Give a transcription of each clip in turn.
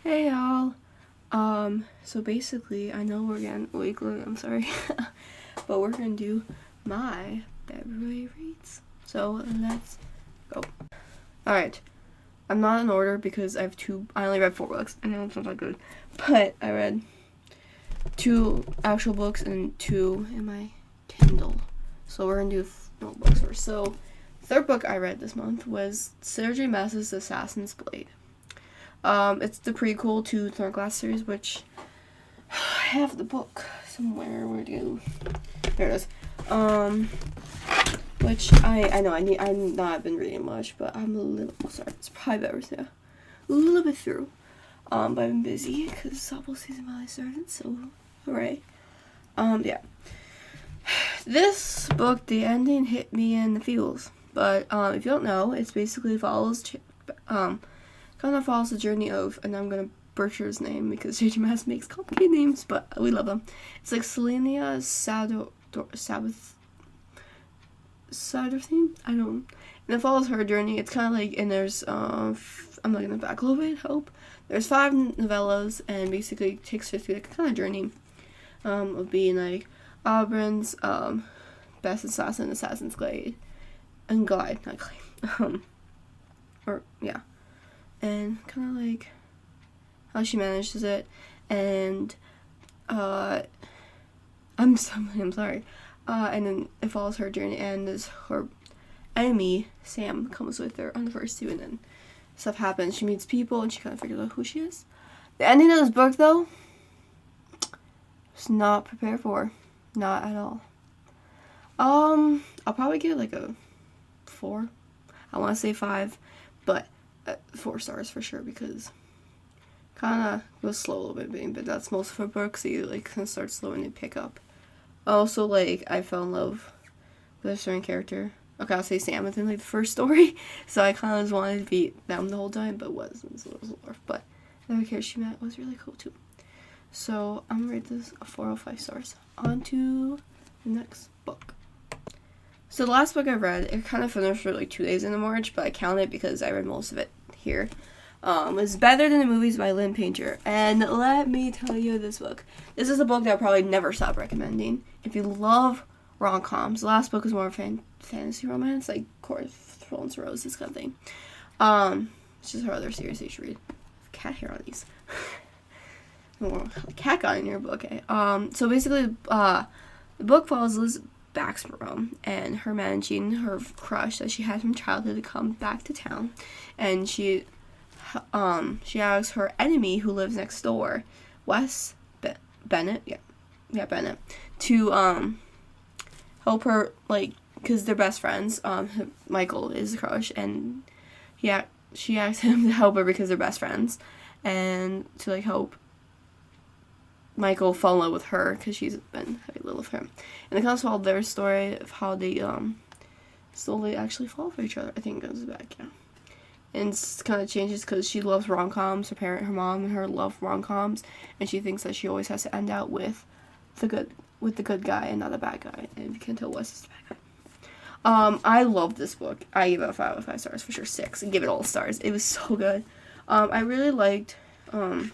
Hey y'all. So basically, I know we're getting weekly, I'm sorry, but we're gonna do my February reads. So let's go. Alright. I'm not in order because I only read 4 books. I know it's not that good, but I read 2 actual books and 2 in my Kindle. So we're gonna do books first. So, third book I read this month was Sarah J. Maas's Assassin's Blade. It's the prequel to Thornglass series, which I have the book somewhere. Where do there it is? Which I'm not been reading much, but I'm a little sorry. It's probably better to a little bit through. But I've been busy because softball season finally started. So hooray! Yeah. This book, the ending hit me in the feels. But if you don't know, it's basically follows kind of follows the journey of, and I'm gonna butcher his name because J.J. Maas makes complicated names, but we love him. It's like Selenia Sabbath theme. I don't. And it follows her journey. It's kind of like, and there's I'm looking back a little bit. Hope there's 5 novellas, and basically takes her through the kind of journey of being like Oberyn's best assassin, Assassin's Glade, and Glide, not Glade. Or yeah. And kind of like how she manages it, and I'm sorry, and then it follows her journey, and as her enemy Sam comes with her on the first 2, and then stuff happens. She meets people, and she kind of figures out who she is. The ending of this book, though, was not prepared for, not at all. I'll probably give it like a 4. I want to say 5, but 4 stars for sure, because kind of goes slow a little bit, but that's most of her books. So you like kind of start slow and you pick up. Also, like, I fell in love with a certain character. Okay, I'll say Sam within like the first story, so I kind of just wanted to be them the whole time, but wasn't. So it was a little rough. But the other character she met was really cool too. So I'm gonna rate this a 4 out of 5 stars. On to the next book. So the last book I read, it kind of finished for like 2 days into March, but I count it because I read most of it here. Was Better Than the Movies by Lynn Painter. And let me tell you this book. This is a book that I'll probably never stop recommending. If you love rom-coms, the last book is more fantasy romance, like Court of Thorns and Roses kind of thing. It's just her other series that you should read. Cat hair on these. Cat got in your book, okay. So basically, the book follows Liz Baxborough and her managing her crush that she had from childhood to come back to town, and she asks her enemy who lives next door, Wes Bennett, Bennett, to help her, like, because they're best friends. Michael is a crush, and she asks him to help her because they're best friends, and to like help Michael fall in love with her because she's been having a little with him. And it kind of told their story of how they slowly actually fall for each other. I think it goes back, yeah. And it kind of changes because she loves rom-coms. Her mom and her love rom-coms, and she thinks that she always has to end out with the good guy and not the bad guy. And you can tell Wes is the bad guy. I love this book. I give it a 5 out of 5 stars for sure. 6. And give it all stars. It was so good. I really liked the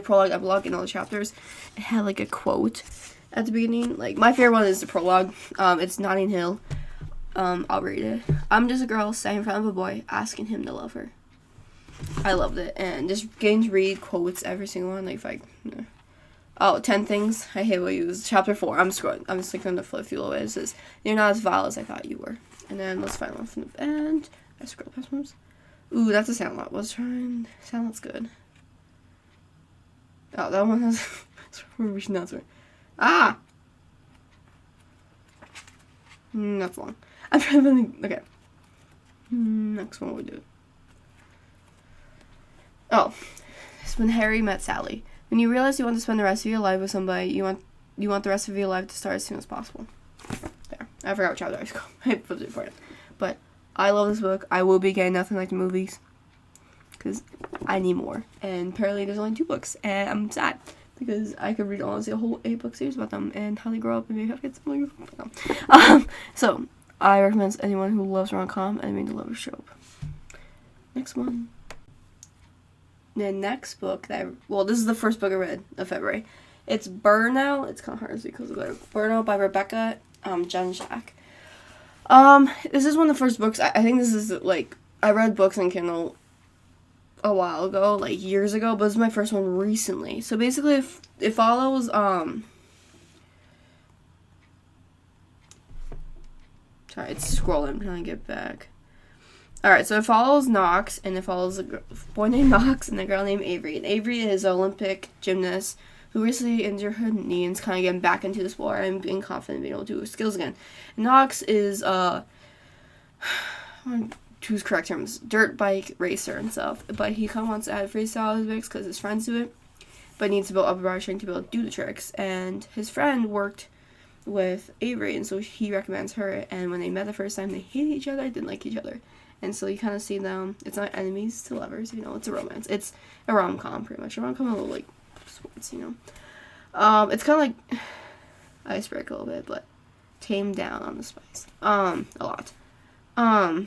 prologue, epilogue, and all the chapters. It had like a quote at the beginning. Like, my favorite one is the prologue. It's Notting Hill. I'll read it. I'm just a girl standing in front of a boy asking him to love her. I loved it, and just getting to read quotes every single one. Like, 10 things I hate what you use. Chapter 4. I'm scrolling. I'm just going to flip through a little bit. It says, "You're not as vile as I thought you were." And then let's find one from the end. I scroll past ones. Ooh, that's a Sandlot. Sandlot's good. Oh, that one has reaching out to her. Ah! That's long. I'm trying to think. Okay. Next one we do. Oh. It's When Harry Met Sally. When you realize you want to spend the rest of your life with somebody, you want the rest of your life to start as soon as possible. There. I forgot what chapter I was going. I flipped it for it. But I love this book. I will be getting nothing like the movies, because I need more. And apparently there's only 2 books, and I'm sad because I could read honestly a whole 8-book series about them and how they grow up and maybe have kids. So I recommend anyone who loves rom-com and made to love a trope. Next one. the next book this is the first book I read of February. It's Burnout. It's kind of hard to see because of the Burnout by Rebecca Jenshak. This is one of the first books. I think this is like, I read books on Kindle a while ago, like years ago, but this is my first one recently. So basically, it follows sorry, it's scrolling. I'm trying to get back. Alright, so it follows Knox, and it follows a boy named Knox and a girl named Avery. And Avery is an Olympic gymnast who recently injured her knee and is kind of getting back into the sport and being confident being able to do her skills again. And Knox is, I want to choose correct terms, dirt bike racer and stuff. But he kind of wants to add freestyle to his mix because his friends do it, but needs to build upper body strength to be able to do the tricks. And his friend worked with Avery, and so he recommends her. And when they met the first time, they hated each other, didn't like each other. And so you kind of see them, it's not enemies to lovers, it's a romance. It's a rom-com, pretty much. A rom-com with, like, sports, It's kind of like Icebreaker a little bit, but tamed down on the spice. A lot. I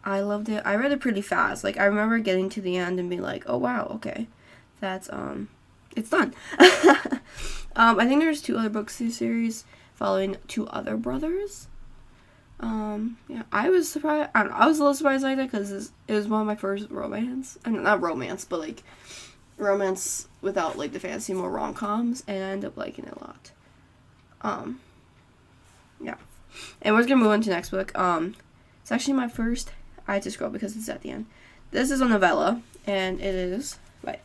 loved it. I read it pretty fast. Like, I remember getting to the end and being like, oh, wow, okay. That's, it's done. I think there's 2 other books in the series following 2 other brothers. Yeah, I was surprised. I don't know, I was a little surprised like that because it was one of my first romance. I mean, not romance, but like romance without like the fantasy, more rom-coms, and I ended up liking it a lot. Yeah, and we're gonna move on to the next book. It's actually my first. I had to scroll because it's at the end. This is a novella, and it is by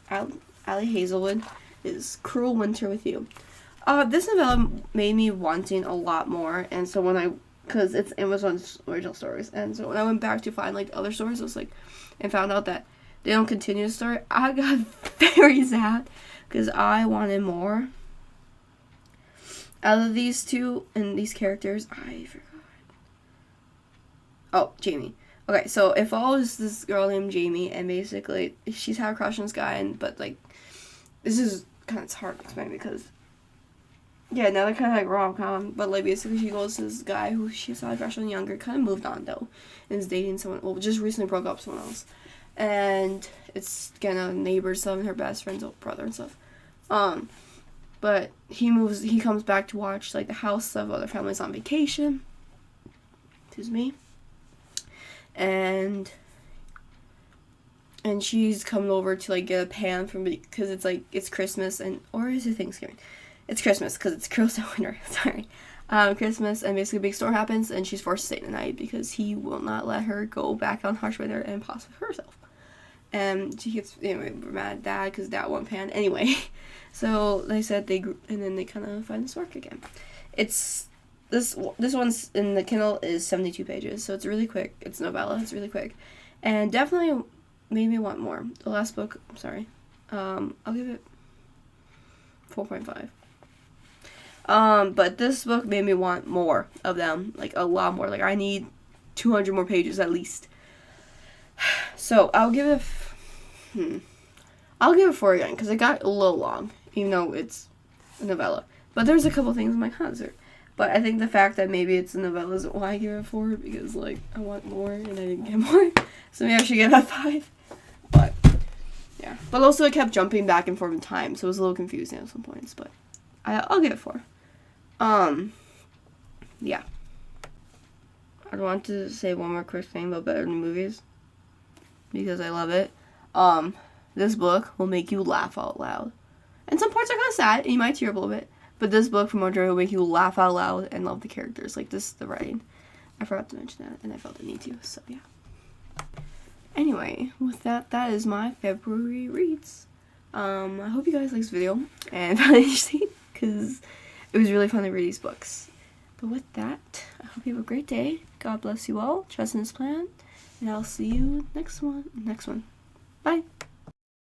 Ali Hazelwood. Is Cruel Winter with You. This novella made me wanting a lot more, and so because it's Amazon's original stories, and so when I went back to find like other stories, I was like, and found out that they don't continue the story, I got very sad because I wanted more out of these 2 and these characters. I forgot. Oh, Jamie. Okay, so it follows this girl named Jamie, and basically she's had a crush on this guy, but like this is kind of hard to explain because. Yeah, now they're kind of like rom-com, but like basically she goes to this guy who she saw a crush on younger, kind of moved on though, and is dating someone, just recently broke up with someone else. And it's kind of neighbors stuff and her best friend's old brother and stuff. But he comes back to watch like the house stuff while their family's on vacation. Excuse me. And she's coming over to like get a pan from, because it's like, it's Christmas or is it Thanksgiving? It's Christmas, because it's Cruel Winter, sorry. Christmas, and basically a big storm happens, and she's forced to stay the night because he will not let her go back on harsh weather and possibly hurt herself. And she gets, mad at Dad, because Dad won't pan. Anyway, so they said and then they kind of find this work again. It's, this one's in the Kindle is 72 pages, so it's really quick. It's a novella, it's really quick. And definitely made me want more. The last book, I'm sorry, I'll give it 4.5. But this book made me want more of them, like a lot more. Like I need 200 more pages at least. So I'll give it. I'll give it 4 again because it got a little long, even though it's a novella. But there's a couple things in my concert. But I think the fact that maybe it's a novella is why I give it 4, because like I want more and I didn't get more. So maybe I should give it 5. But yeah. But also it kept jumping back and forth in time, so it was a little confusing at some points. But I'll give it 4. Yeah. I want to say one more quick thing about Better Than Movies, because I love it. This book will make you laugh out loud. And some parts are kind of sad, and you might tear up a little bit. But this book from Audrey will make you laugh out loud and love the characters. Like, this is the writing. I forgot to mention that, and I felt the need to, so yeah. Anyway, with that is my February reads. I hope you guys liked this video, and found it interesting, because it was really fun to read these books. But with that, I hope you have a great day. God bless you all. Trust in His plan. And I'll see you next one. Bye.